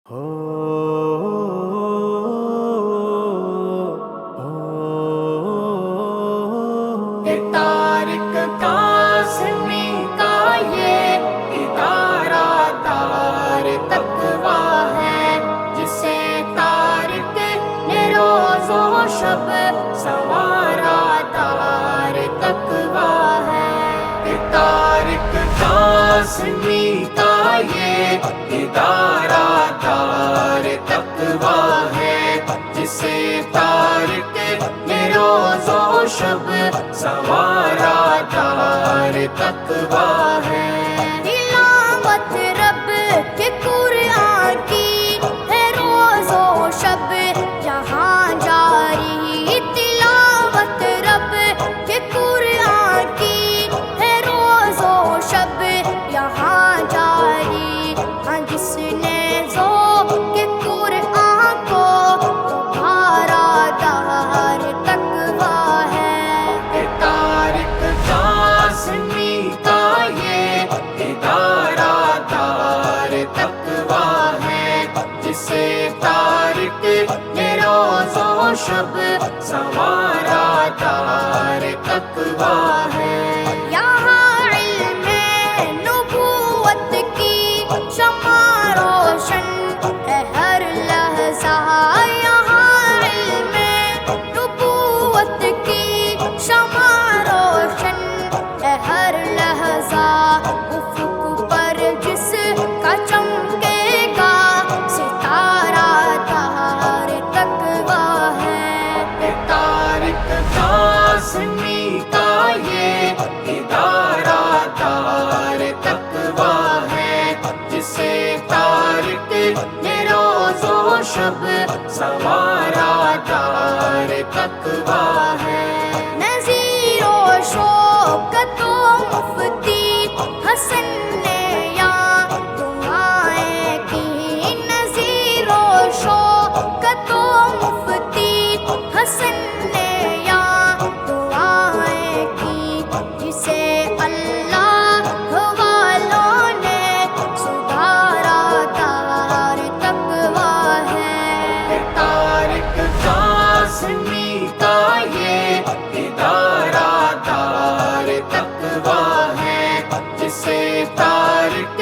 ہو یہ طارق قاسمی کا یہ ادارہ دار تقویٰ ہے، جسے طارق نے روز و شب سنوارا دار تقویٰ ہے۔ یہ طارق قاسمی کا یہ ادارہ دار تقویٰ ہے، جسے طارق نے روز و شب سنوارا دار تقویٰ ہے۔ تلاوت رب کے قرآن کی ہے روز و شب یہاں جاری، تلاوت رب کے قرآن کی ہے روز و شب یہاں جاری۔ ہاں جس نے ذوق کے قرآن کو ابھارا دار تقویٰ ہے۔ یہ طارق قاسمی کا یہ ادارہ دار تقویٰ ہے، جسے طارق نے روز و شب سنوارا دار تقویٰ ہے۔ یہاں علم نبوت کی شمع روشن ہے ہر لحظہ، یہاں علم نبوت کی شمع روشن ہے ہر لحظہ۔ افق پر جس کا چمکے گا ستارہ دار تقویٰ ہے۔ یہ طارق قاسمی کا یہ ادارہ دار تقویٰ ہے، جسے طارق نے روز و شب سنوارا دار تقویٰ ہے۔ نذیر و شوکت و مفتی حسن نے یہاں دعائیں کی، نذیر و شوکت و مفتی حسن نے یہاں دعائیں کی، جسے اللہ والوں نے سدھارا دار تقویٰ ہے۔ یہ طارق قاسمی کا یہ ادارہ دار تقویٰ ہے، جسے طارق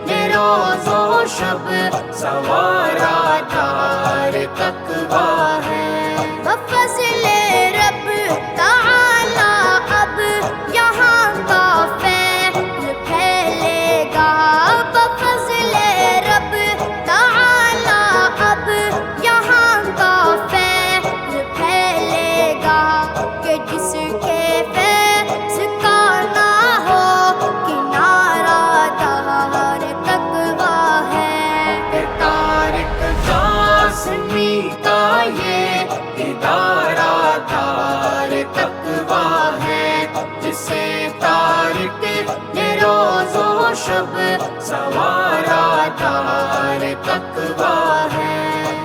نے روز و شب سنوارا دار تقویٰ ہے۔ بفضل رب تعالی اب یہاں کا فیض پھیلے گا، بفضل رب تعالی اب یہاں کا فیض پھیلے گا، کہ جس کے فیض کا نہ ہو کنارہ دار تقویٰ ہے۔ یہ طارق قاسمی کا یہ ادارہ دار تقویٰ ہے، جسے طارق نے روز و شب سنوارا دار تقویٰ ہے۔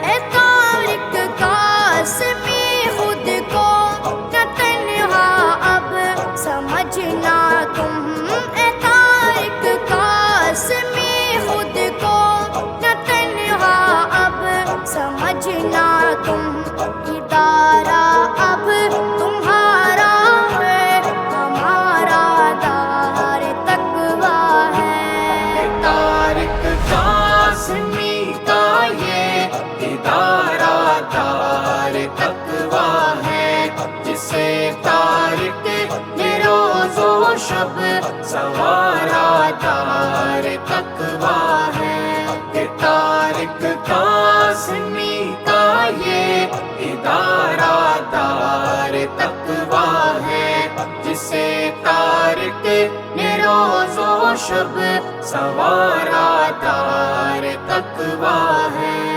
اے طارق قاسمی خود کو نہ تنہا اب سمجھنا تم، اے طارق قاسمی خود کو نہ تنہا اب سمجھنا تم، ادارہ اب تمہارا ہے ہمارا دار تقویٰ ہے۔ طارق قاسمی کا یہ ادارہ دار تقویٰ ہے، جسے طارق نے روز و شب سنوارا دار تقویٰ ہے۔ یہ طارق قاسمی کا یہ ادارہ دار تقویٰ ہے، جسے طارق نے روز و شب سنوارا دار تقویٰ ہے۔